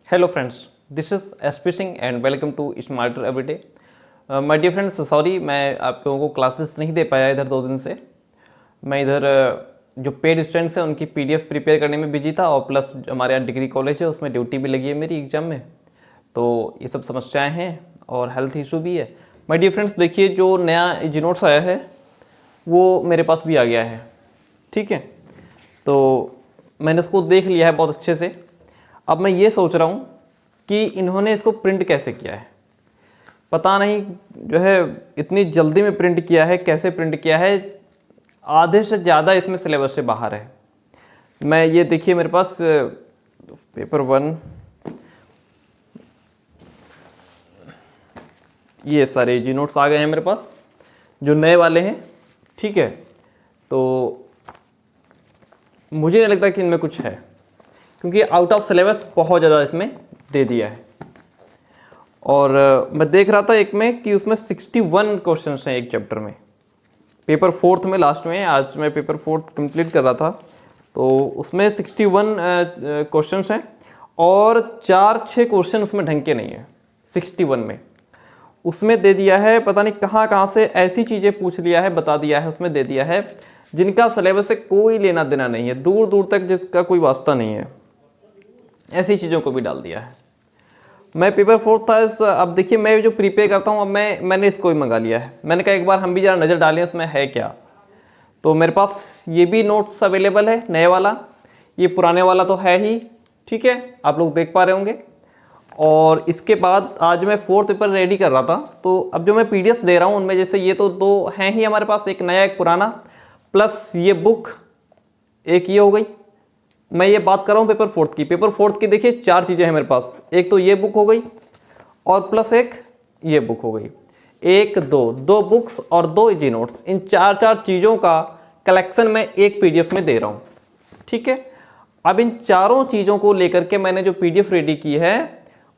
Hello friends, this is SP Singh and welcome to Smarter Everyday. My dear friends, sorry मैं आप लोगों को classes नहीं दे पाया इधर 2 दिन से। मैं इधर जो पेड स्टूडेंट्स हैं उनकी PDF प्रिपेयर करने में बिजी था और प्लस हमारे यहाँ डिग्री कॉलेज है उसमें ड्यूटी भी लगी है मेरी एग्ज़ाम में, तो ये सब समस्याएं हैं और हेल्थ इशू भी है। माय डियर फ्रेंड्स, देखिए जो नया इजीनोट्स आया है वो मेरे पास भी आ गया है, ठीक है। तो मैंने इसको देख लिया है बहुत अच्छे से। अब मैं ये सोच रहा हूँ कि इन्होंने इसको प्रिंट कैसे किया है, पता नहीं जो है इतनी जल्दी में प्रिंट किया है, कैसे प्रिंट किया है, आधे से ज़्यादा इसमें सिलेबस से बाहर है। मैं ये देखिए मेरे पास पेपर 1 ये सारे जी नोट्स आ गए हैं मेरे पास जो नए वाले हैं, ठीक है। तो मुझे नहीं लगता कि इनमें कुछ है क्योंकि आउट ऑफ सिलेबस बहुत ज़्यादा इसमें दे दिया है। और मैं देख रहा था एक में कि उसमें 61 क्वेश्चंस हैं एक चैप्टर में, पेपर 4th में लास्ट में। आज मैं पेपर 4th कंप्लीट कर रहा था तो उसमें 61 क्वेश्चंस हैं और 4-6 क्वेश्चन उसमें ढंग के नहीं है। 61 में उसमें दे दिया है, पता नहीं कहाँ से ऐसी चीज़ें पूछ लिया है, बता दिया है, उसमें दे दिया है जिनका सिलेबस से कोई लेना देना नहीं है, दूर दूर तक जिसका कोई वास्ता नहीं है, ऐसी चीज़ों को भी डाल दिया है। मैं पेपर 4 था, अब देखिए मैं जो प्रिपेयर करता हूँ अब मैंने इसको ही मंगा लिया है। मैंने कहा एक बार हम भी ज़रा नज़र डालें इसमें है क्या। तो मेरे पास ये भी नोट्स अवेलेबल है, नए वाला, ये पुराने वाला तो है ही, ठीक है, आप लोग देख पा रहे होंगे। और इसके बाद आज मैं 4th पेपर रेडी कर रहा था, तो अब जो मैं PDF दे रहा हूँ उनमें जैसे ये तो 2 हैं ही हमारे पास, एक नया एक पुराना, प्लस ये बुक एक ये हो गई। मैं ये बात कर रहा हूँ पेपर 4th की। पेपर 4th की देखिए 4 चीज़ें हैं मेरे पास, एक तो ये बुक हो गई और प्लस एक ये बुक हो गई, 2 बुक्स और 2 इजी नोट्स। इन 4 चीज़ों का कलेक्शन मैं एक PDF में दे रहा हूँ, ठीक है। अब इन चारों चीज़ों को लेकर के मैंने जो PDF रेडी की है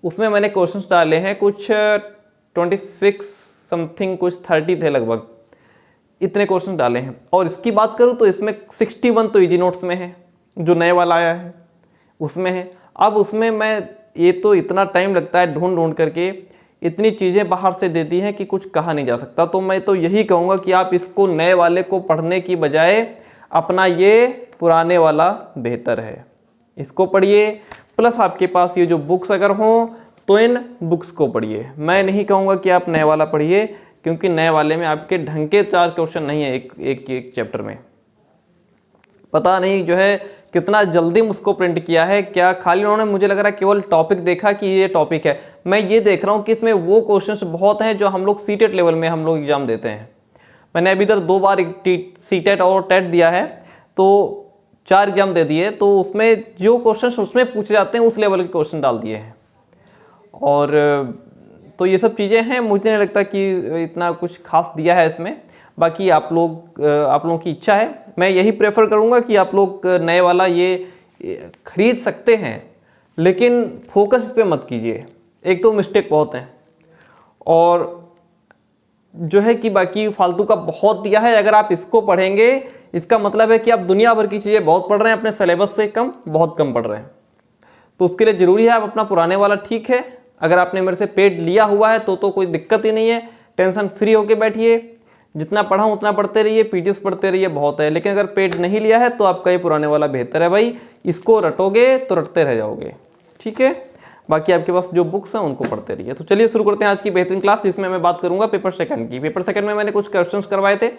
उसमें मैंने क्वेश्चंस डाले हैं, कुछ 26 समथिंग, कुछ 30 थे लगभग, इतने क्वेश्चन डाले हैं। और इसकी बात करूँ तो इसमें 61 तो इजी नोट्स में है, जो नए वाला आया है उसमें है। अब उसमें मैं ये तो इतना टाइम लगता है ढूंढ ढूंढ करके, इतनी चीज़ें बाहर से दे दी हैं कि कुछ कहा नहीं जा सकता। तो मैं तो यही कहूँगा कि आप इसको नए वाले को पढ़ने की बजाय अपना ये पुराने वाला बेहतर है, इसको पढ़िए। प्लस आपके पास ये जो बुक्स अगर हों तो इन बुक्स को पढ़िए। मैं नहीं कहूँगा कि आप नए वाला पढ़िए क्योंकि नए वाले में आपके ढंग के 4 क्वेश्चन नहीं है एक चैप्टर में। पता नहीं जो है कितना जल्दी मुझको प्रिंट किया है, क्या खाली उन्होंने मुझे लग रहा है केवल टॉपिक देखा कि ये टॉपिक है। मैं ये देख रहा हूँ कि इसमें वो क्वेश्चंस बहुत हैं जो हम लोग सीटेट लेवल में हम लोग एग्जाम देते हैं। मैंने अभी इधर 2 बार सीटेट और टेट दिया है, तो 4 एग्जाम दे दिए, तो उसमें जो क्वेश्चन उसमें पूछे जाते हैं उस लेवल के क्वेश्चन डाल दिए हैं। और तो ये सब चीज़ें हैं, मुझे नहीं लगता कि इतना कुछ खास दिया है इसमें। बाकी आप लोगों की इच्छा है, मैं यही प्रेफर करूँगा कि आप लोग नए वाला ये खरीद सकते हैं, लेकिन फोकस इस पर मत कीजिए। एक तो मिस्टेक बहुत हैं और जो है कि बाकी फालतू का बहुत दिया है। अगर आप इसको पढ़ेंगे इसका मतलब है कि आप दुनिया भर की चीज़ें बहुत पढ़ रहे हैं, अपने सिलेबस से कम, बहुत कम पढ़ रहे हैं। तो उसके लिए ज़रूरी है आप अपना पुराने वाला, ठीक है, अगर आपने मेरे से पेड लिया हुआ है तो कोई दिक्कत ही नहीं है, टेंशन फ्री होके बैठिए, जितना पढ़ाऊँ उतना पढ़ते रहिए, PDFs पढ़ते रहिए, बहुत है। लेकिन अगर पेड नहीं लिया है तो आपका ये पुराने वाला बेहतर है भाई, इसको रटोगे तो रटते रह जाओगे, ठीक है। बाकी आपके पास जो बुक्स हैं उनको पढ़ते रहिए। तो चलिए शुरू करते हैं आज की बेहतरीन क्लास, जिसमें मैं बात करूंगा पेपर 2 की। पेपर 2 में मैंने कुछ क्वेश्चंस करवाए थे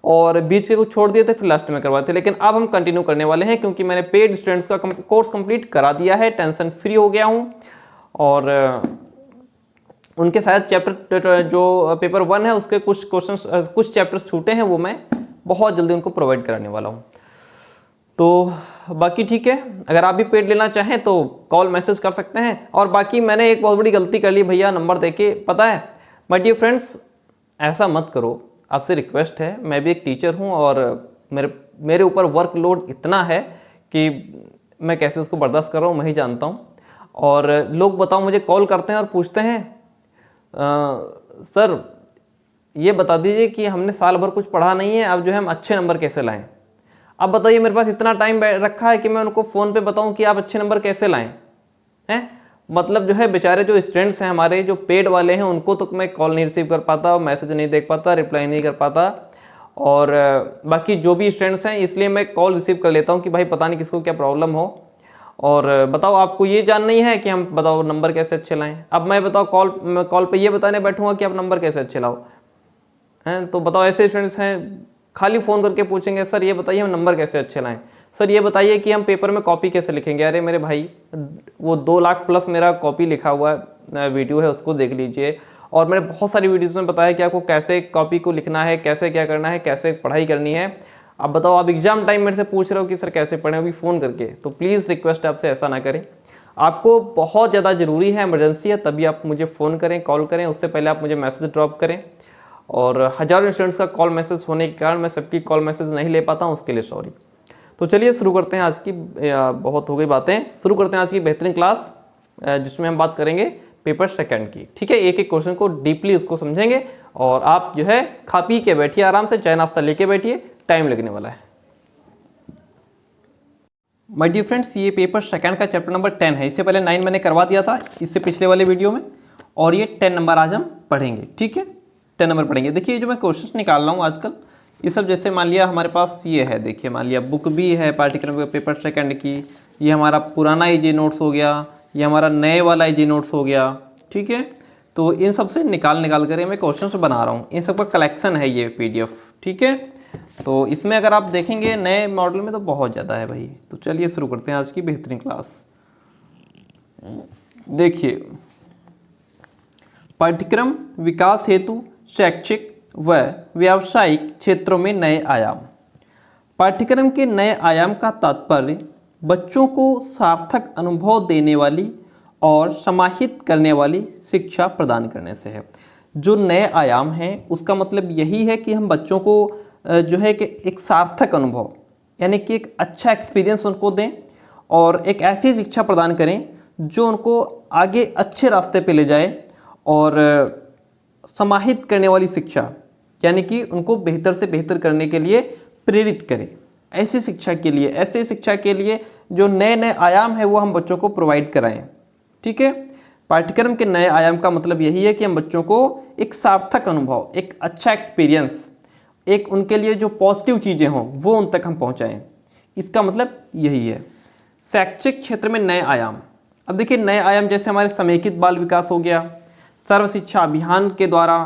और बीच के कुछ छोड़ दिए थे, फिर लास्ट में करवाए थे, लेकिन अब हम कंटिन्यू करने वाले हैं क्योंकि मैंने पेड स्टूडेंट्स का कोर्स कंप्लीट करा दिया है, टेंशन फ्री हो गया हूँ। और उनके शायद चैप्टर जो पेपर 1 है उसके कुछ क्वेश्चंस, कुछ चैप्टर्स छूटे हैं, वो मैं बहुत जल्दी उनको प्रोवाइड कराने वाला हूँ। तो बाकी ठीक है, अगर आप भी पेड लेना चाहें तो कॉल मैसेज कर सकते हैं। और बाकी मैंने एक बहुत बड़ी गलती कर ली भैया, नंबर देके, पता है माय डियर फ्रेंड्स, ऐसा मत करो, आपसे रिक्वेस्ट है। मैं भी एक टीचर हूँ और मेरे ऊपर वर्कलोड इतना है कि मैं कैसे उसको बर्दाश्त कर रहा हूँ मैं ही जानता हूँ। और लोग बताओ मुझे कॉल करते हैं और पूछते हैं सर ये बता दीजिए कि हमने साल भर कुछ पढ़ा नहीं है, अब जो है हम अच्छे नंबर कैसे लाएं। अब बताइए मेरे पास इतना टाइम रखा है कि मैं उनको फ़ोन पे बताऊं कि आप अच्छे नंबर कैसे लाएं हैं। मतलब जो है बेचारे जो स्टूडेंट्स हैं हमारे जो पेड वाले हैं उनको तो मैं कॉल नहीं रिसीव कर पाता, मैसेज नहीं देख पाता, रिप्लाई नहीं कर पाता। और बाकी जो भी स्टूडेंट्स हैं इसलिए मैं कॉल रिसीव कर लेता हूँ कि भाई पता नहीं किसको क्या प्रॉब्लम हो। और बताओ आपको ये जान नहीं है कि हम बताओ नंबर कैसे अच्छे लाएं। अब मैं बताओ कॉल पे ये बताने बैठूंगा कि आप नंबर कैसे अच्छे लाओ हैं। तो बताओ ऐसे स्टूडेंट्स हैं खाली फ़ोन करके पूछेंगे सर ये बताइए हम नंबर कैसे अच्छे लाएं, सर ये बताइए कि हम पेपर में कॉपी कैसे लिखेंगे। अरे मेरे भाई वो 2 लाख प्लस मेरा कॉपी लिखा हुआ वीडियो है, उसको देख लीजिए। और मैंने बहुत सारी वीडियोज़ में बताया कि आपको कैसे कॉपी को लिखना है, कैसे क्या करना है, कैसे पढ़ाई करनी है। अब बताओ आप एग्जाम टाइम मेरे से पूछ रहे हो कि सर कैसे पढ़ें अभी फ़ोन करके, तो प्लीज़ रिक्वेस्ट आपसे ऐसा ना करें। आपको बहुत ज़्यादा ज़रूरी है, इमरजेंसी है, तभी आप मुझे फ़ोन करें, कॉल करें। उससे पहले आप मुझे मैसेज ड्रॉप करें। और हज़ारों स्टूडेंट्स का कॉल मैसेज होने के कारण मैं सबकी कॉल मैसेज नहीं ले पाता हूँ, उसके लिए सॉरी। तो चलिए शुरू करते हैं आज की, बहुत हो गई बातें, शुरू करते हैं आज की बेहतरीन क्लास जिसमें हम बात करेंगे पेपर सेकंड की। ठीक है, एक एक क्वेश्चन को डीपली उसको समझेंगे और आप जो है खा पी के बैठिए, आराम से चाय नाश्ता लेके बैठिए, टाइम लगने वाला है। माय डियर फ्रेंड्स, ये पेपर सेकंड का चैप्टर नंबर 10 है। इससे पहले 9 मैंने करवा दिया था इससे पिछले वाले वीडियो में, और ये 10 नंबर आज हम पढ़ेंगे। ठीक है, 10 नंबर पढ़ेंगे। देखिए जो मैं क्वेश्चन निकाल रहा हूँ आजकल, ये सब जैसे मान लिया हमारे पास ये है, देखिए मान लिया बुक भी है पाठ्यक्रम पेपर सेकंड की, ये हमारा पुराना इजी नोट्स हो गया, ये हमारा नए वाला इजी नोट्स हो गया। ठीक है, तो इन सब से निकाल कर मैं क्वेश्चन बना रहा हूँ, इन सब का कलेक्शन है ये PDF। ठीक है, तो इसमें अगर आप देखेंगे नए मॉडल में तो बहुत ज़्यादा है भाई। तो चलिए शुरू करते हैं आज की बेहतरीन क्लास। देखिए, पाठ्यक्रम विकास हेतु शैक्षिक व व्यावसायिक क्षेत्रों में नए आयाम। पाठ्यक्रम के नए आयाम का तात्पर्य बच्चों को सार्थक अनुभव देने वाली और समाहित करने वाली शिक्षा प्रदान करने से है। जो नए आयाम हैं उसका मतलब यही है कि हम बच्चों को जो है कि एक सार्थक अनुभव यानी कि एक अच्छा एक्सपीरियंस उनको दें और एक ऐसी शिक्षा प्रदान करें जो उनको आगे अच्छे रास्ते पे ले जाए, और समाहित करने वाली शिक्षा यानी कि उनको बेहतर से बेहतर करने के लिए प्रेरित करें। ऐसी शिक्षा के लिए जो नए नए आयाम है वो हम बच्चों को प्रोवाइड कराएं। ठीक है, पाठ्यक्रम के नए आयाम का मतलब यही है कि हम बच्चों को एक सार्थक अनुभव, एक अच्छा एक्सपीरियंस, एक उनके लिए जो पॉजिटिव चीज़ें हों वो उन तक हम पहुंचाएं। इसका मतलब यही है। शैक्षिक क्षेत्र में नए आयाम, अब देखिए नए आयाम जैसे हमारे समेकित बाल विकास हो गया, सर्व शिक्षा अभियान के द्वारा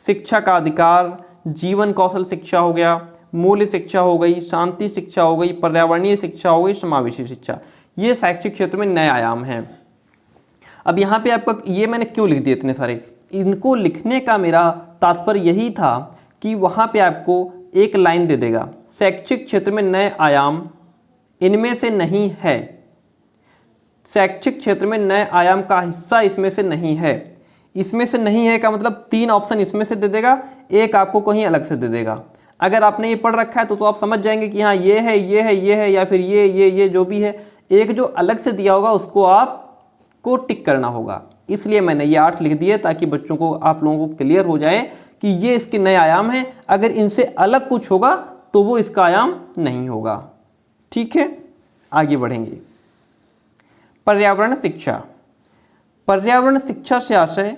शिक्षा का अधिकार, जीवन कौशल शिक्षा हो गया, मूल्य शिक्षा हो गई, शांति शिक्षा हो गई, पर्यावरणीय शिक्षा हो गई, समावेशी शिक्षा, ये शैक्षिक क्षेत्र में नए आयाम हैं। अब यहाँ पे आपका ये मैंने क्यों लिख दिए इतने सारे, इनको लिखने का मेरा तात्पर्य यही था कि वहाँ पे आपको एक लाइन दे देगा, शैक्षिक क्षेत्र में नए आयाम इनमें से नहीं है, शैक्षिक क्षेत्र में नए आयाम का हिस्सा इसमें से नहीं है। इसमें से नहीं है का मतलब 3 ऑप्शन इसमें से दे देगा, एक आपको कहीं अलग से दे देगा। अगर आपने ये पढ़ रखा है तो आप समझ जाएंगे कि हाँ ये है, ये है, ये है, या फिर ये जो भी है। एक जो अलग से दिया होगा उसको आपको टिक करना होगा। इसलिए मैंने ये 8 लिख दिए ताकि बच्चों को, आप लोगों को क्लियर हो जाए कि ये इसके नए आयाम हैं। अगर इनसे अलग कुछ होगा तो वो इसका आयाम नहीं होगा। ठीक है, आगे बढ़ेंगे। पर्यावरण शिक्षा, पर्यावरण शिक्षा से आशय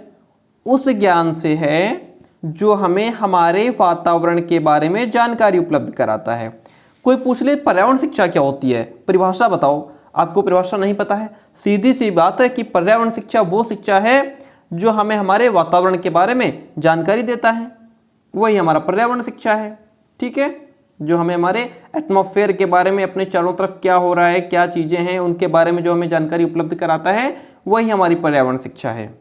उस ज्ञान से है जो हमें हमारे वातावरण के बारे में जानकारी उपलब्ध कराता है। कोई पूछ ले पर्यावरण शिक्षा क्या होती है, परिभाषा बताओ, आपको परिभाषा नहीं पता है। सीधी सी बात है कि पर्यावरण शिक्षा वो शिक्षा है जो हमें हमारे वातावरण के बारे में जानकारी देता है, वही हमारा पर्यावरण शिक्षा है। ठीक है, जो हमें हमारे एटमॉस्फेयर के बारे में, अपने चारों तरफ क्या हो रहा है, क्या चीज़ें हैं, उनके बारे में जो हमें जानकारी उपलब्ध कराता है वही हमारी पर्यावरण शिक्षा है।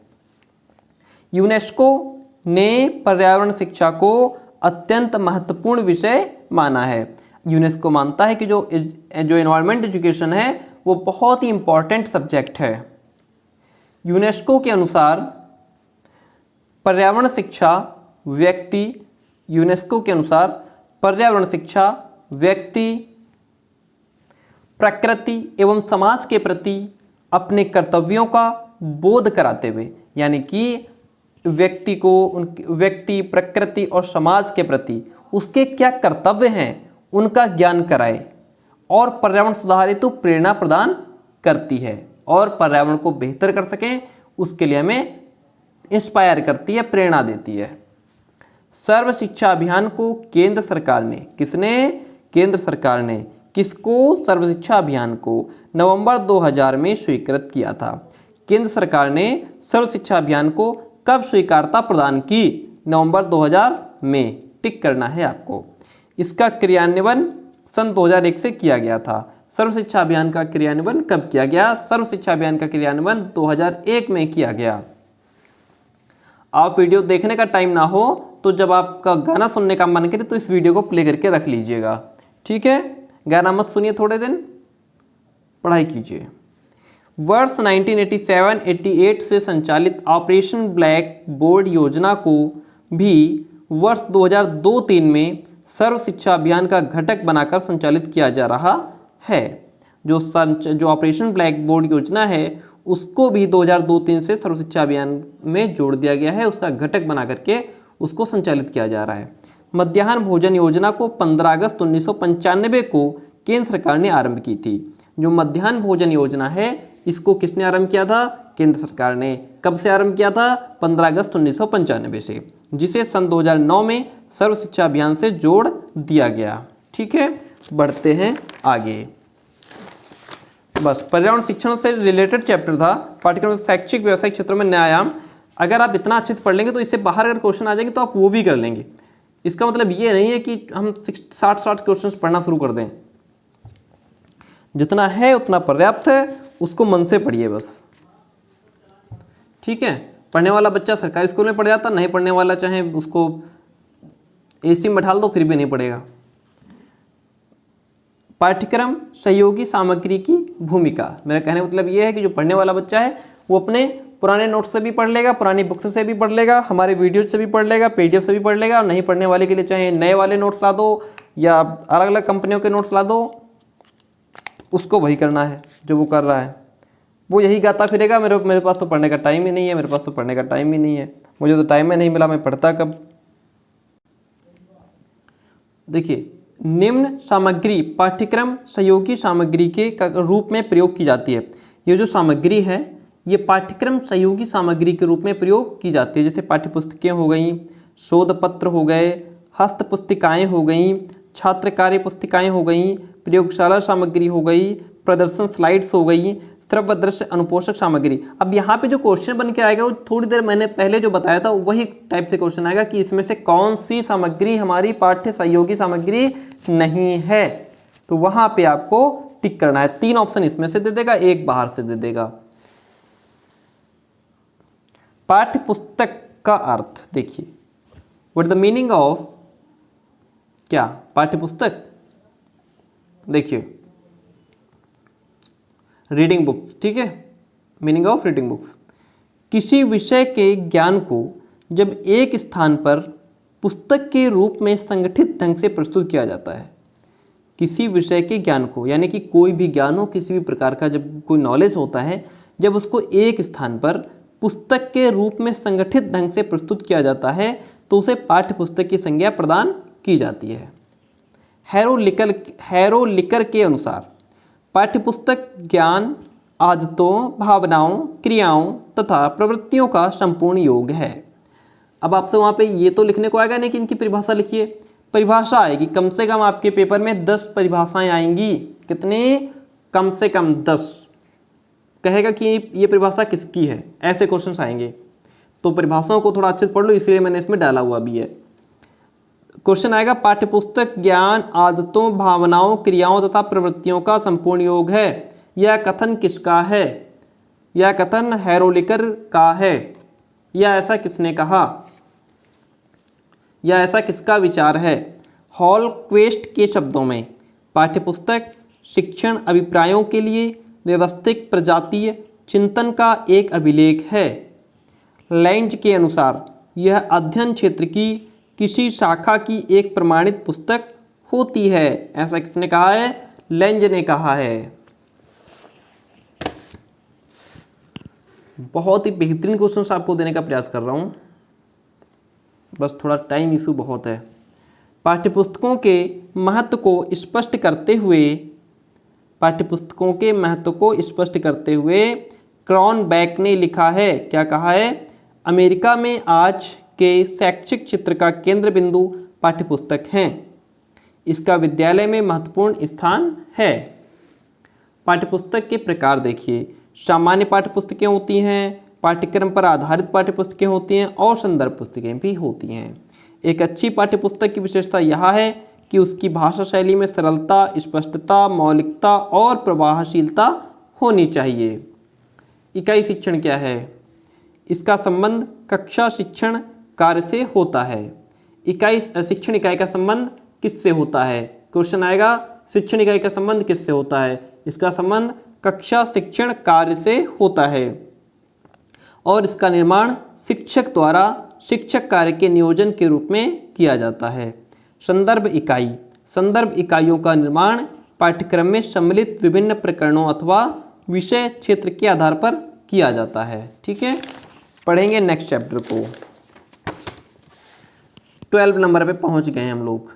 यूनेस्को ने पर्यावरण शिक्षा को अत्यंत महत्वपूर्ण विषय माना है। यूनेस्को मानता है कि जो एनवायरमेंट एजुकेशन है वो बहुत ही इंपॉर्टेंट सब्जेक्ट है। यूनेस्को के अनुसार पर्यावरण शिक्षा व्यक्ति, यूनेस्को के अनुसार पर्यावरण शिक्षा व्यक्ति, प्रकृति एवं समाज के प्रति अपने कर्तव्यों का बोध कराते हुए, यानी कि व्यक्ति, प्रकृति और समाज के प्रति उसके क्या कर्तव्य हैं उनका ज्ञान कराए, और पर्यावरण सुधार हेतु प्रेरणा प्रदान करती है। और पर्यावरण को बेहतर कर सकें, उसके लिए हमें इंस्पायर करती है, प्रेरणा देती है। सर्व शिक्षा अभियान को केंद्र सरकार ने, किसने? केंद्र सरकार ने किसको? सर्व शिक्षा अभियान को नवंबर 2000 में स्वीकृत किया था। केंद्र सरकार ने सर्व शिक्षा अभियान को कब स्वीकारता प्रदान की? नवंबर 2000 में। टिक करना है आपको। इसका क्रियान्वयन सन 2001 से किया गया था। सर्व शिक्षा अभियान का क्रियान्वयन कब किया गया? सर्व शिक्षा अभियान का क्रियान्वयन 2001 में किया गया। आप वीडियो देखने का टाइम ना हो तो जब आपका गाना सुनने का मन करे तो इस वीडियो को प्ले करके रख लीजिएगा, ठीक है? गाना मत सुनिए, थोड़े दिन पढ़ाई कीजिए। वर्ष 1987-88 से संचालित ऑपरेशन ब्लैक बोर्ड योजना को भी वर्ष 2002-03 में सर्व शिक्षा अभियान का घटक बनाकर संचालित किया जा रहा है। जो ऑपरेशन ब्लैक बोर्ड योजना है उसको भी 2002-03 से सर्व शिक्षा अभियान में जोड़ दिया गया है, उसका घटक बना करके उसको संचालित किया जा रहा है। मध्याह्न भोजन योजना को 15 अगस्त 1995 को केंद्र सरकार ने आरंभ की थी। जो मध्याह्न भोजन योजना है इसको किसने आरंभ किया था? केंद्र सरकार ने। कब से आरंभ किया था? 15 अगस्त 1995 से, जिसे सन 2009 में सर्व शिक्षा अभियान से जोड़ दिया गया। ठीक है, बढ़ते हैं आगे। बस पर्यावरण शिक्षण से रिलेटेड चैप्टर था। पाठ्यक्रम शैक्षिक व्यावसायिक क्षेत्रों में नया आयाम। अगर आप इतना अच्छे से पढ़ लेंगे तो इससे बाहर अगर क्वेश्चन आ जाएंगे तो आप वो भी कर लेंगे। इसका मतलब ये नहीं है कि हम 60 क्वेश्चन पढ़ना शुरू कर दें। जितना है उतना पर्याप्त है, उसको मन से पढ़िए बस, ठीक है? पढ़ने वाला बच्चा सरकारी स्कूल में पढ़ जाता, नहीं पढ़ने वाला चाहे उसको एसी में बैठा दो फिर भी नहीं पढ़ेगा। पाठ्यक्रम सहयोगी सामग्री की भूमिका। मेरा कहने का मतलब ये है कि जो पढ़ने वाला बच्चा है वो अपने पुराने नोट्स से भी पढ़ लेगा, पुरानी बुक्स से भी पढ़ लेगा, हमारे वीडियो से भी पढ़ लेगा, पीडीएफ से भी पढ़ लेगा। और नहीं पढ़ने वाले के लिए चाहे नए वाले नोट्स ला दो या अलग अलग कंपनियों के नोट्स ला दो, उसको वही करना है जो वो कर रहा है। वो यही गाता फिरेगा, मेरे पास तो पढ़ने का टाइम ही नहीं है, मेरे पास तो पढ़ने का टाइम ही नहीं है, मुझे तो टाइम ही नहीं मिला, मैं पढ़ता कब। देखिए, निम्न सामग्री पाठ्यक्रम सहयोगी सामग्री के रूप में प्रयोग की जाती है। ये जो सामग्री है ये पाठ्यक्रम सहयोगी सामग्री के रूप में प्रयोग की जाती है। जैसे पाठ्य पुस्तकें हो गई, शोध पत्र हो गए, हस्त पुस्तिकाएँ हो गई, छात्र कार्य पुस्तिकाएँ हो गई, प्रयोगशाला सामग्री हो गई, प्रदर्शन स्लाइड्स हो गई, श्रव्य दृश्य अनुपोषक सामग्री। अब यहाँ पे जो क्वेश्चन बन के आएगा वो थोड़ी देर मैंने पहले जो बताया था वही टाइप से क्वेश्चन आएगा कि इसमें से कौन सी सामग्री हमारी पाठ्य सहयोगी सामग्री नहीं है। तो वहाँ पे आपको टिक करना है। 3 ऑप्शन इसमें से दे देगा, 1 बाहर से दे देगा। पाठ्य पुस्तक का अर्थ देखिए, व्हाट द मीनिंग ऑफ क्या पाठ्य पुस्तक? देखिए, रीडिंग बुक्स, ठीक है? मीनिंग ऑफ रीडिंग बुक्स, किसी विषय के ज्ञान को जब एक स्थान पर पुस्तक के रूप में संगठित ढंग से प्रस्तुत किया जाता है। किसी विषय के ज्ञान को, यानी कि कोई भी ज्ञान हो, किसी भी प्रकार का जब कोई नॉलेज होता है, जब उसको एक स्थान पर पुस्तक के रूप में संगठित ढंग से प्रस्तुत किया जाता है तो उसे पाठ्य पुस्तक की संज्ञा प्रदान की जाती है। हैरोलिकर के अनुसार पाठ्यपुस्तक ज्ञान, आदतों, भावनाओं, क्रियाओं तथा प्रवृत्तियों का संपूर्ण योग है। अब आपसे वहाँ पे ये तो लिखने को आएगा नहीं कि इनकी परिभाषा लिखिए। परिभाषा आएगी, कम से कम आपके पेपर में 10 परिभाषाएं आएंगी। कितनी? कम से कम 10। कहेगा कि ये परिभाषा किसकी है, ऐसे क्वेश्चन आएंगे। तो परिभाषाओं को थोड़ा अच्छे से पढ़ लो, इसलिए मैंने इसमें डाला हुआ भी है। क्वेश्चन आएगा, पाठ्यपुस्तक ज्ञान, आदतों, भावनाओं, क्रियाओं तथा प्रवृत्तियों का संपूर्ण योग है। यह कथन किसका है? यह कथन हैरोलिकर का है। यह ऐसा किसने कहा? यह ऐसा किसका विचार है? हॉलक्वेस्ट के शब्दों में पाठ्यपुस्तक शिक्षण अभिप्रायों के लिए व्यवस्थित प्रजातीय चिंतन का एक अभिलेख है। लैंज के अनुसार यह अध्ययन क्षेत्र की किसी शाखा की एक प्रमाणित पुस्तक होती है। ऐसा किसने कहा है? लैंज ने कहा है। बहुत ही बेहतरीन क्वेश्चन आपको देने का प्रयास कर रहा हूं, बस थोड़ा टाइम इशू बहुत है। पाठ्यपुस्तकों के महत्व को स्पष्ट करते हुए पाठ्यपुस्तकों के महत्व को स्पष्ट करते हुए क्रॉनबैक ने लिखा है, क्या कहा है? अमेरिका में आज के शैक्षिक चित्र का केंद्र बिंदु पाठ्यपुस्तक हैं। इसका विद्यालय में महत्वपूर्ण स्थान है। पाठ्यपुस्तक के प्रकार देखिए, सामान्य पाठ्यपुस्तकें होती हैं, पाठ्यक्रम पर आधारित पाठ्यपुस्तकें होती हैं और संदर्भ पुस्तकें भी होती हैं। एक अच्छी पाठ्यपुस्तक की विशेषता यह है कि उसकी भाषा शैली में सरलता, स्पष्टता, मौलिकता और प्रवाहशीलता होनी चाहिए। इकाई शिक्षण क्या है? इसका संबंध कक्षा शिक्षण कार्य से होता है। शिक्षण इकाई का संबंध किससे होता है? क्वेश्चन आएगा, शिक्षण इकाई का संबंध किससे होता है? इसका संबंध कक्षा शिक्षण कार्य से होता है और इसका निर्माण शिक्षक द्वारा शिक्षक कार्य के नियोजन के रूप में किया जाता है। संदर्भ इकाई, संदर्भ इकाइयों का निर्माण पाठ्यक्रम में सम्मिलित विभिन्न प्रकरणों अथवा विषय क्षेत्र के आधार पर किया जाता है। ठीक है, पढ़ेंगे नेक्स्ट चैप्टर को। 12 नंबर पे पहुंच गए हम लोग।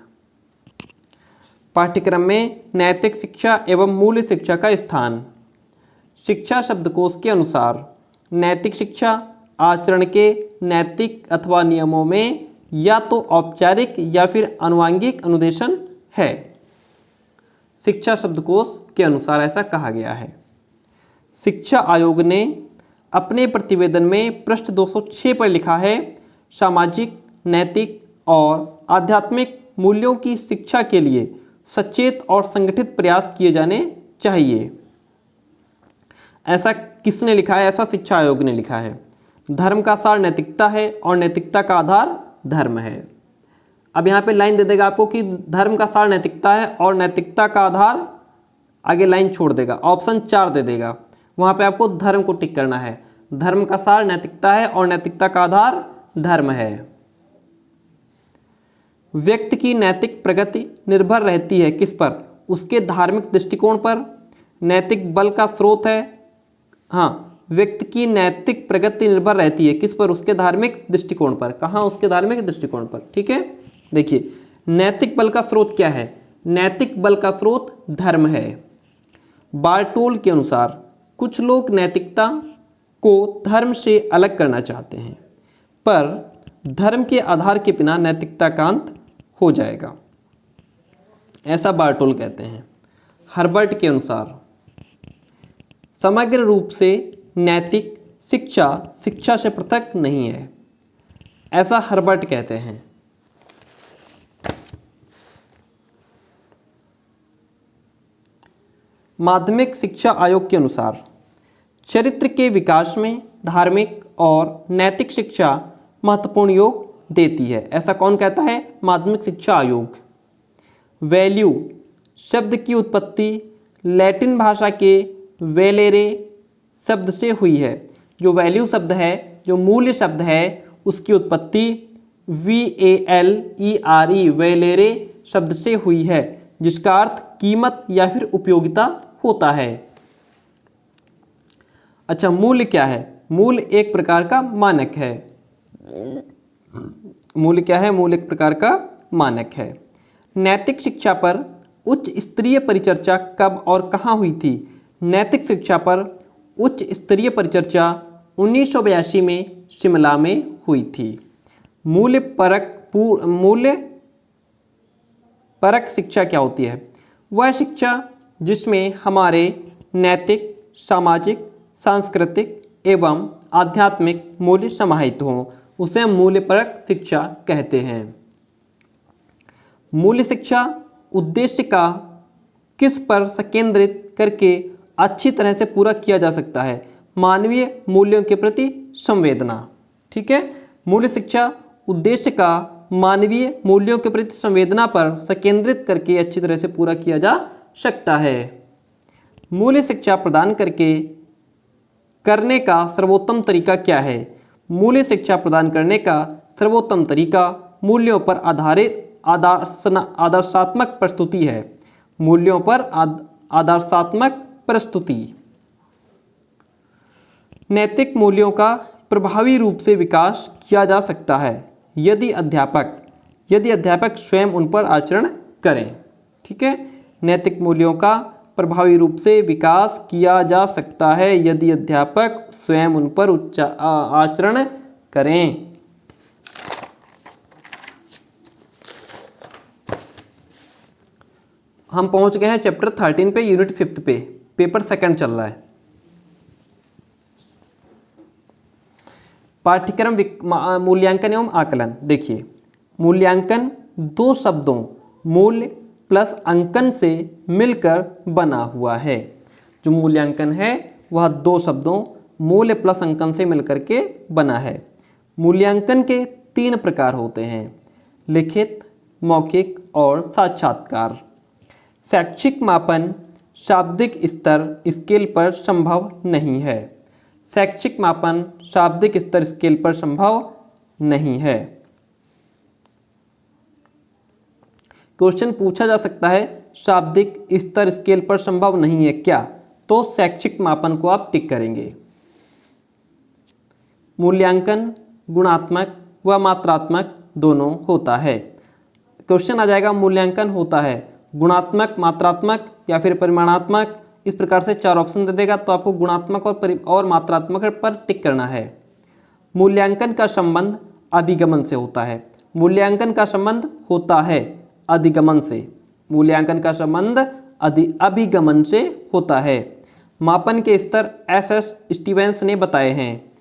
पाठ्यक्रम में नैतिक शिक्षा एवं मूल्य शिक्षा का स्थान। शिक्षा शब्दकोश के अनुसार नैतिक शिक्षा आचरण के नैतिक अथवा नियमों में या तो औपचारिक या फिर अनुवांगिक अनुदेशन है। शिक्षा शब्दकोश के अनुसार ऐसा कहा गया है। शिक्षा आयोग ने अपने प्रतिवेदन में पृष्ठ 206 पर लिखा है, सामाजिक, नैतिक और आध्यात्मिक मूल्यों की शिक्षा के लिए सचेत और संगठित प्रयास किए जाने चाहिए। ऐसा किसने लिखा है? ऐसा शिक्षा आयोग ने लिखा है। धर्म का सार नैतिकता है और नैतिकता का आधार धर्म है। अब यहाँ पे लाइन दे देगा आपको कि धर्म का सार नैतिकता है और नैतिकता का आधार, आगे लाइन छोड़ देगा, ऑप्शन 4 दे देगा। वहाँ पे आपको धर्म को टिक करना है। धर्म का सार नैतिकता है और नैतिकता का आधार धर्म है। व्यक्ति की नैतिक प्रगति निर्भर रहती है किस पर? उसके धार्मिक दृष्टिकोण पर। नैतिक बल का स्रोत है। हाँ, व्यक्ति की नैतिक प्रगति निर्भर रहती है किस पर? उसके धार्मिक दृष्टिकोण पर। कहाँ? उसके धार्मिक दृष्टिकोण पर। ठीक है, देखिए नैतिक बल का स्रोत क्या है? नैतिक बल का स्रोत धर्म है। बार्टोल के अनुसार कुछ लोग नैतिकता को धर्म से अलग करना चाहते हैं, पर धर्म के आधार के बिना नैतिकता का अंत हो जाएगा, ऐसा बार्टोल कहते हैं। हर्बर्ट के अनुसार समग्र रूप से नैतिक शिक्षा शिक्षा से पृथक नहीं है, ऐसा हर्बर्ट कहते हैं। माध्यमिक शिक्षा आयोग के अनुसार चरित्र के विकास में धार्मिक और नैतिक शिक्षा महत्वपूर्ण योग देती है, ऐसा कौन कहता है? माध्यमिक शिक्षा आयोग। वैल्यू शब्द की उत्पत्ति लैटिन भाषा के वेलेरे शब्द से हुई है। जो वैल्यू शब्द है, जो मूल्य शब्द है, उसकी उत्पत्ति VALERE वेलेरे शब्द से हुई है, जिसका अर्थ कीमत या फिर उपयोगिता होता है। अच्छा, मूल्य क्या है? मूल्य एक प्रकार का मानक है। मूल्य क्या है? मूल्य एक प्रकार का मानक है। नैतिक शिक्षा पर उच्च स्तरीय परिचर्चा कब और कहाँ हुई थी? नैतिक शिक्षा पर उच्च स्तरीय परिचर्चा 1982 में शिमला में हुई थी। मूल्य परक शिक्षा क्या होती है? वह शिक्षा जिसमें हमारे नैतिक, सामाजिक, सांस्कृतिक एवं आध्यात्मिक मूल्य समाहित हों, उसे मूल्य परक शिक्षा कहते हैं। मूल्य शिक्षा उद्देश्य का किस पर संकेंद्रित करके अच्छी तरह से पूरा किया जा सकता है? मानवीय मूल्यों के प्रति संवेदना। ठीक है, मूल्य शिक्षा उद्देश्य का मानवीय मूल्यों के प्रति संवेदना पर संकेंद्रित करके अच्छी तरह से पूरा किया जा सकता है। मूल्य शिक्षा प्रदान करने का सर्वोत्तम तरीका क्या है? मूल्य शिक्षा प्रदान करने का सर्वोत्तम तरीका मूल्यों पर आधारित आदर्शात्मक प्रस्तुति है। मूल्यों पर आदर्शात्मक प्रस्तुति। नैतिक मूल्यों का प्रभावी रूप से विकास किया जा सकता है यदि अध्यापक स्वयं उन पर आचरण करें। ठीक है, नैतिक मूल्यों का प्रभावी रूप से विकास किया जा सकता है यदि अध्यापक स्वयं उन पर आचरण करें। हम पहुंच गए हैं चैप्टर 13 पे, यूनिट 5 पे, पेपर सेकंड चल रहा है। पाठ्यक्रम मूल्यांकन एवं आकलन। देखिए, मूल्यांकन दो शब्दों मूल्य प्लस अंकन से मिलकर बना हुआ है। जो मूल्यांकन है वह दो शब्दों मूल्य प्लस अंकन से मिलकर के बना है। मूल्यांकन के 3 प्रकार होते हैं, लिखित, मौखिक और साक्षात्कार। शैक्षिक मापन शाब्दिक स्तर स्केल पर संभव नहीं है। शैक्षिक मापन शाब्दिक स्तर स्केल पर संभव नहीं है। क्वेश्चन पूछा जा सकता है शाब्दिक स्तर स्केल पर संभव नहीं है क्या, तो शैक्षिक मापन को आप टिक करेंगे। मूल्यांकन गुणात्मक व मात्रात्मक दोनों होता है। क्वेश्चन आ जाएगा मूल्यांकन होता है गुणात्मक, मात्रात्मक या फिर परिमाणात्मक, इस प्रकार से 4 ऑप्शन दे देगा, तो आपको गुणात्मक और मात्रात्मक पर टिक करना है। मूल्यांकन का संबंध अभिगमन से होता है। मूल्यांकन का संबंध होता है अधिगमन से। मूल्यांकन का संबंध अभिगमन से होता है। मापन के स्तर एस स्टीवेंस ने बताए हैं।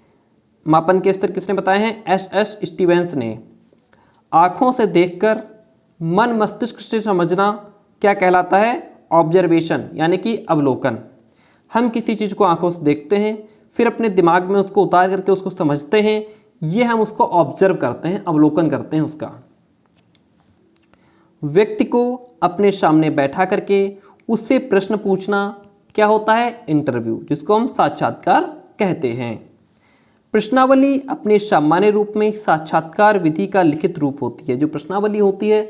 मापन के स्तर किसने बताए हैं? एस स्टीवेंस ने। आँखों से देखकर मन मस्तिष्क से समझना क्या कहलाता है? ऑब्जर्वेशन, यानी कि अवलोकन। हम किसी चीज़ को आँखों से देखते हैं, फिर अपने दिमाग में उसको उतार करके उसको समझते हैं, ये हम उसको ऑब्जर्व करते हैं, अवलोकन करते हैं उसका। व्यक्ति को अपने सामने बैठा करके उससे प्रश्न पूछना क्या होता है? इंटरव्यू, जिसको हम साक्षात्कार कहते हैं। प्रश्नावली अपने सामान्य रूप में साक्षात्कार विधि का लिखित रूप होती है। जो प्रश्नावली होती है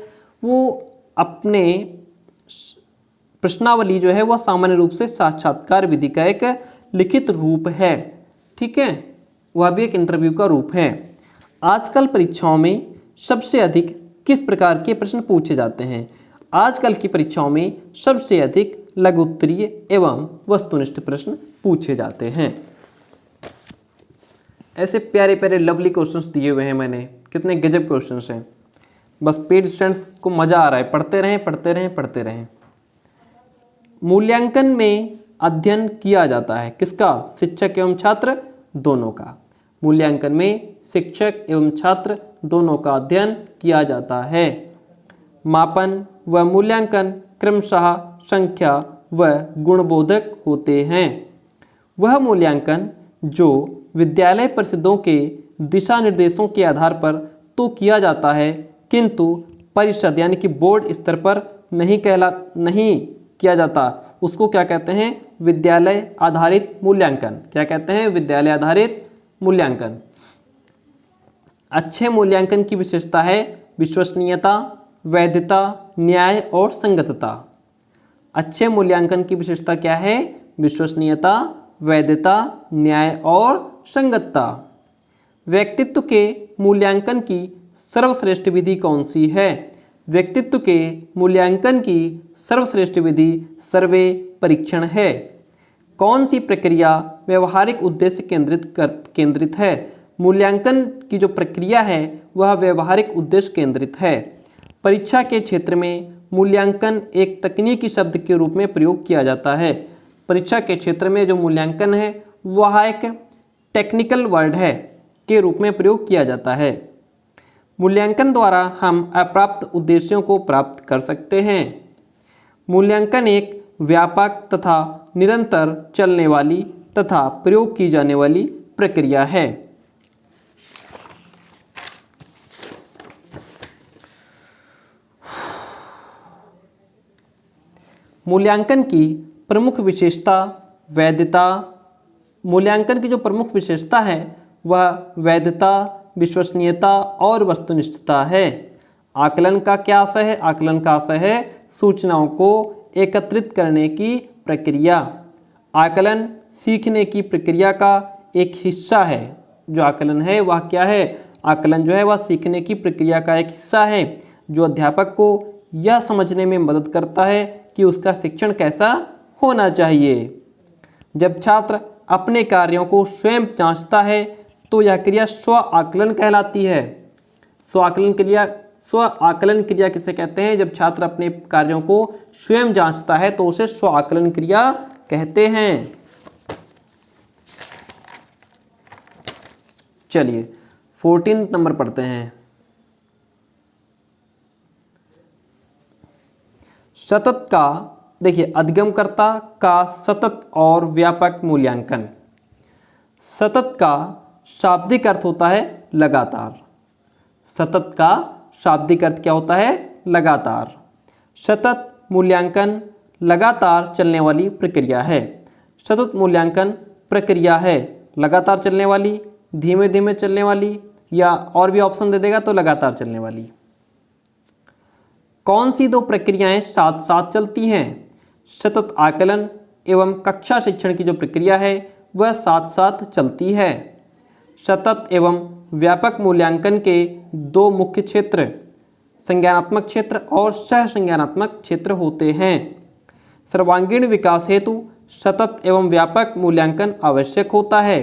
वो अपने प्रश्नावली जो है वह सामान्य रूप से साक्षात्कार विधि का एक लिखित रूप है। ठीक है, वह भी एक इंटरव्यू का रूप है। आजकल परीक्षाओं में सबसे अधिक किस प्रकार के प्रश्न पूछे जाते हैं? आजकल की परीक्षाओं में सबसे अधिक लघु उत्तरीय एवं वस्तुनिष्ठ प्रश्न पूछे जाते हैं। ऐसे प्यारे प्यारे लवली क्वेश्चंस दिए हुए हैं मैंने, कितने गजब क्वेश्चंस हैं। बस पेड स्टूडेंट्स को मजा आ रहा है, पढ़ते रहें पढ़ते रहें पढ़ते रहें। मूल्यांकन में अध्ययन किया जाता है किसका? शिक्षक एवं छात्र दोनों का। मूल्यांकन में शिक्षक एवं छात्र दोनों का अध्ययन किया जाता है। मापन व मूल्यांकन क्रमशः संख्या व गुणबोधक होते हैं। वह मूल्यांकन जो विद्यालय परिषदों के दिशा निर्देशों के आधार पर तो किया जाता है, किंतु परिषद यानी कि बोर्ड स्तर पर नहीं किया जाता, उसको क्या कहते हैं? विद्यालय आधारित मूल्यांकन। क्या कहते हैं? विद्यालय आधारित मूल्यांकन। अच्छे मूल्यांकन की विशेषता है विश्वसनीयता, वैधता, न्याय और संगतता। अच्छे मूल्यांकन की विशेषता क्या है? विश्वसनीयता, वैधता, न्याय और संगतता। व्यक्तित्व के मूल्यांकन की सर्वश्रेष्ठ विधि कौन सी है? व्यक्तित्व के मूल्यांकन की सर्वश्रेष्ठ विधि सर्वे परीक्षण है। कौन सी प्रक्रिया व्यवहारिक उद्देश्य केंद्रित है? मूल्यांकन की जो प्रक्रिया है वह व्यवहारिक उद्देश्य केंद्रित है। परीक्षा के क्षेत्र में मूल्यांकन एक तकनीकी शब्द के रूप में प्रयोग किया जाता है। परीक्षा के क्षेत्र में जो मूल्यांकन है वह एक टेक्निकल वर्ड है के रूप में प्रयोग किया जाता है। मूल्यांकन द्वारा हम अप्राप्त उद्देश्यों को प्राप्त कर सकते हैं। मूल्यांकन एक व्यापक तथा निरंतर चलने वाली तथा प्रयोग की जाने वाली प्रक्रिया है। मूल्यांकन की प्रमुख विशेषता वैधता। मूल्यांकन की जो प्रमुख विशेषता है वह वैधता, विश्वसनीयता और वस्तुनिष्ठता है। आकलन का क्या आशय है? आकलन का आशय है सूचनाओं को एकत्रित करने की प्रक्रिया। आकलन सीखने की प्रक्रिया का एक हिस्सा है। जो आकलन है वह क्या है? आकलन जो है वह सीखने की प्रक्रिया का एक हिस्सा है, जो अध्यापक को यह समझने में मदद करता है कि उसका शिक्षण कैसा होना चाहिए। जब छात्र अपने कार्यों को स्वयं जांचता है तो यह क्रिया स्व आकलन कहलाती है। स्व आकलन क्रिया किसे कहते हैं? जब छात्र अपने कार्यों को स्वयं जांचता है तो उसे स्व आकलन क्रिया कहते हैं। चलिए 14 नंबर पढ़ते हैं। सतत का, देखिए अधिगमकर्ता का सतत और व्यापक मूल्यांकन। सतत का शाब्दिक अर्थ होता है लगातार। सतत का शाब्दिक अर्थ क्या होता है? लगातार। सतत मूल्यांकन लगातार चलने वाली प्रक्रिया है। सतत मूल्यांकन प्रक्रिया है लगातार चलने वाली, धीमे धीमे चलने वाली, या और भी ऑप्शन दे देगा तो लगातार चलने वाली। कौन सी दो प्रक्रियाएं साथ साथ चलती हैं? सतत आकलन एवं कक्षा शिक्षण की जो प्रक्रिया है वह साथ साथ चलती है। सतत एवं व्यापक मूल्यांकन के दो मुख्य क्षेत्र संज्ञानात्मक क्षेत्र और सह संज्ञानात्मक क्षेत्र होते हैं। सर्वांगीण विकास हेतु सतत एवं व्यापक मूल्यांकन आवश्यक होता है।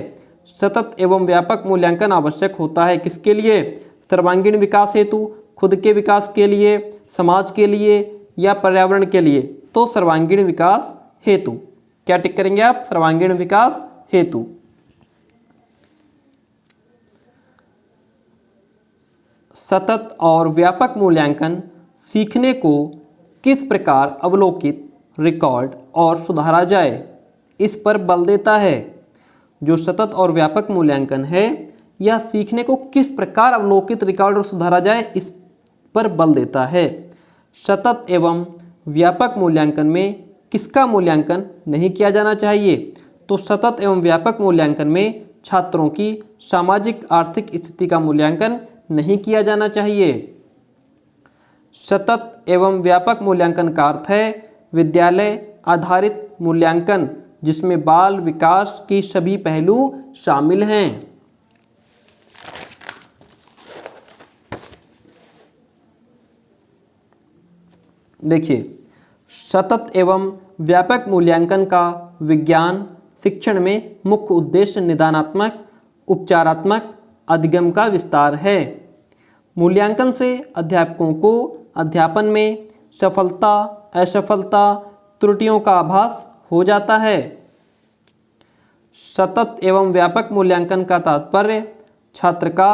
सतत एवं व्यापक मूल्यांकन आवश्यक होता है किसके लिए? सर्वांगीण विकास हेतु, खुद के विकास के लिए, समाज के लिए या पर्यावरण के लिए। तो सर्वांगीण विकास हेतु। क्या टिक करेंगे आप? सर्वांगीण विकास हेतु। सतत और व्यापक मूल्यांकन सीखने को किस प्रकार अवलोकित, रिकॉर्ड और सुधारा जाए, इस पर बल देता है। जो सतत और व्यापक मूल्यांकन है यह सीखने को किस प्रकार अवलोकित, रिकॉर्ड और सुधारा जाए इस पर बल देता है। सतत एवं व्यापक मूल्यांकन में किसका मूल्यांकन नहीं किया जाना चाहिए? तो सतत एवं व्यापक मूल्यांकन में छात्रों की सामाजिक आर्थिक स्थिति का मूल्यांकन नहीं किया जाना चाहिए। सतत एवं व्यापक मूल्यांकन का अर्थ है विद्यालय आधारित मूल्यांकन जिसमें बाल विकास की सभी पहलू शामिल हैं। देखिए सतत एवं व्यापक मूल्यांकन का विज्ञान शिक्षण में मुख्य उद्देश्य निदानात्मक, उपचारात्मक, अधिगम का विस्तार है। मूल्यांकन से अध्यापकों को अध्यापन में सफलता, असफलता, त्रुटियों का आभास हो जाता है। सतत एवं व्यापक मूल्यांकन का तात्पर्य छात्र का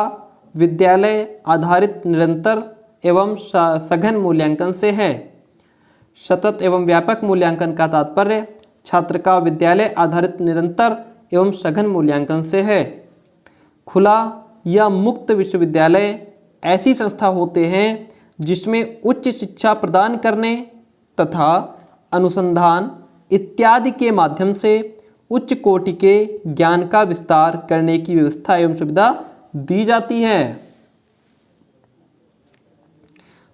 विद्यालय आधारित निरंतर एवं सघन मूल्यांकन से है। सतत एवं व्यापक मूल्यांकन का तात्पर्य छात्र का विद्यालय आधारित निरंतर एवं सघन मूल्यांकन से है। खुला या मुक्त विश्वविद्यालय ऐसी संस्था होते हैं जिसमें उच्च शिक्षा प्रदान करने तथा अनुसंधान इत्यादि के माध्यम से उच्च कोटि के ज्ञान का विस्तार करने की व्यवस्था एवं सुविधा दी जाती है।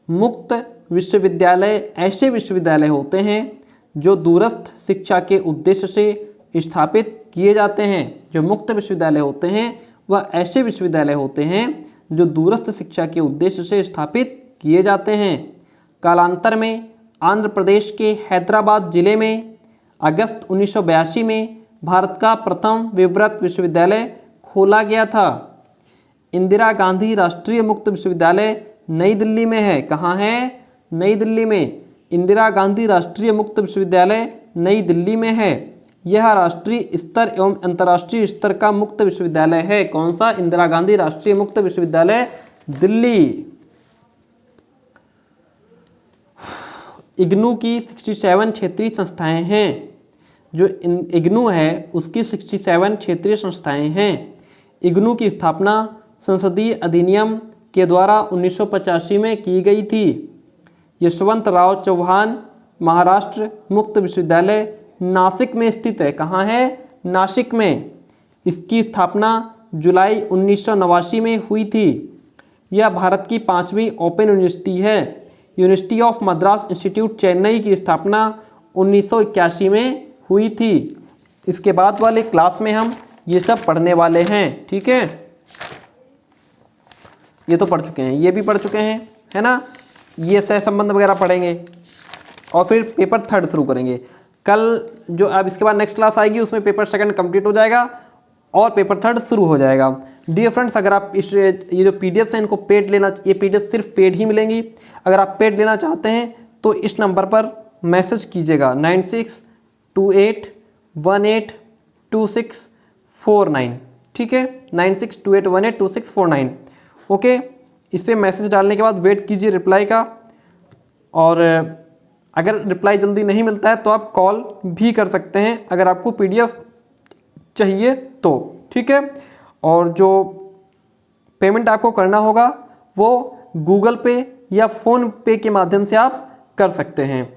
मुक्त विश्वविद्यालय ऐसे विश्वविद्यालय होते हैं जो दूरस्थ शिक्षा के उद्देश्य से स्थापित किए जाते हैं। जो मुक्त विश्वविद्यालय होते हैं वह ऐसे विश्वविद्यालय होते हैं जो दूरस्थ शिक्षा के उद्देश्य से स्थापित किए जाते हैं। कालांतर में आंध्र प्रदेश के हैदराबाद जिले में अगस्त 1982 में भारत का प्रथम विवृत विश्वविद्यालय खोला गया था। इंदिरा गांधी राष्ट्रीय मुक्त विश्वविद्यालय नई दिल्ली में है। कहाँ है? नई दिल्ली में। इंदिरा गांधी राष्ट्रीय मुक्त विश्वविद्यालय नई दिल्ली में है। यह राष्ट्रीय स्तर एवं अंतर्राष्ट्रीय स्तर का मुक्त विश्वविद्यालय है। कौन सा? इंदिरा गांधी राष्ट्रीय मुक्त विश्वविद्यालय दिल्ली। इग्नू की 67 क्षेत्रीय संस्थाएं हैं। जो इग्नू है उसकी 67 क्षेत्रीय संस्थाएं हैं। इग्नू की स्थापना संसदीय अधिनियम के द्वारा 1985 में की गई थी। यशवंतराव चौहान महाराष्ट्र मुक्त विश्वविद्यालय नासिक में स्थित है। कहाँ है? नासिक में। इसकी स्थापना जुलाई 1989 में हुई थी। यह भारत की 5वीं ओपन यूनिवर्सिटी है। University of Madras institute Chennai की स्थापना 1981 में हुई थी। इसके बाद वाले क्लास में हम ये सब पढ़ने वाले हैं। ठीक है, ये तो पढ़ चुके हैं, ये भी पढ़ चुके हैं, है ना। ये सह संबंध वगैरह पढ़ेंगे और फिर पेपर 3 शुरू करेंगे। कल जो अब इसके बाद नेक्स्ट क्लास आएगी उसमें पेपर सेकंड कंप्लीट हो जाएगा और पेपर थर्ड शुरू हो जाएगा। डियर फ्रेंड्स, अगर आप ये जो पीडीएफ है इनको पेड लेना, ये पीडीएफ सिर्फ पेड ही मिलेंगी। अगर आप पेड लेना चाहते हैं तो इस नंबर पर मैसेज कीजिएगा 9628182649। ठीक है, 9628182649। ओके, इस पर मैसेज डालने के बाद वेट कीजिए रिप्लाई का, और अगर रिप्लाई जल्दी नहीं मिलता है तो आप कॉल भी कर सकते हैं अगर आपको पीडीएफ चाहिए तो। ठीक है, और जो पेमेंट आपको करना होगा वो गूगल पे या फ़ोन पे के माध्यम से आप कर सकते हैं,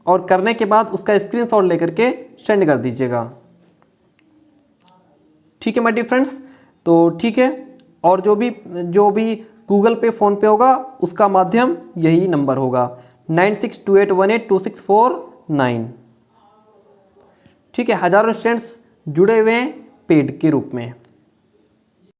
और करने के बाद उसका स्क्रीनशॉट लेकर के सेंड कर दीजिएगा। ठीक है माय डियर फ्रेंड्स, तो ठीक है, और जो भी गूगल पे फ़ोन पे होगा उसका माध्यम यही नंबर होगा 9628182649। ठीक है, हज़ारों स्टूडेंट्स जुड़े हुए हैं पेड के रूप में।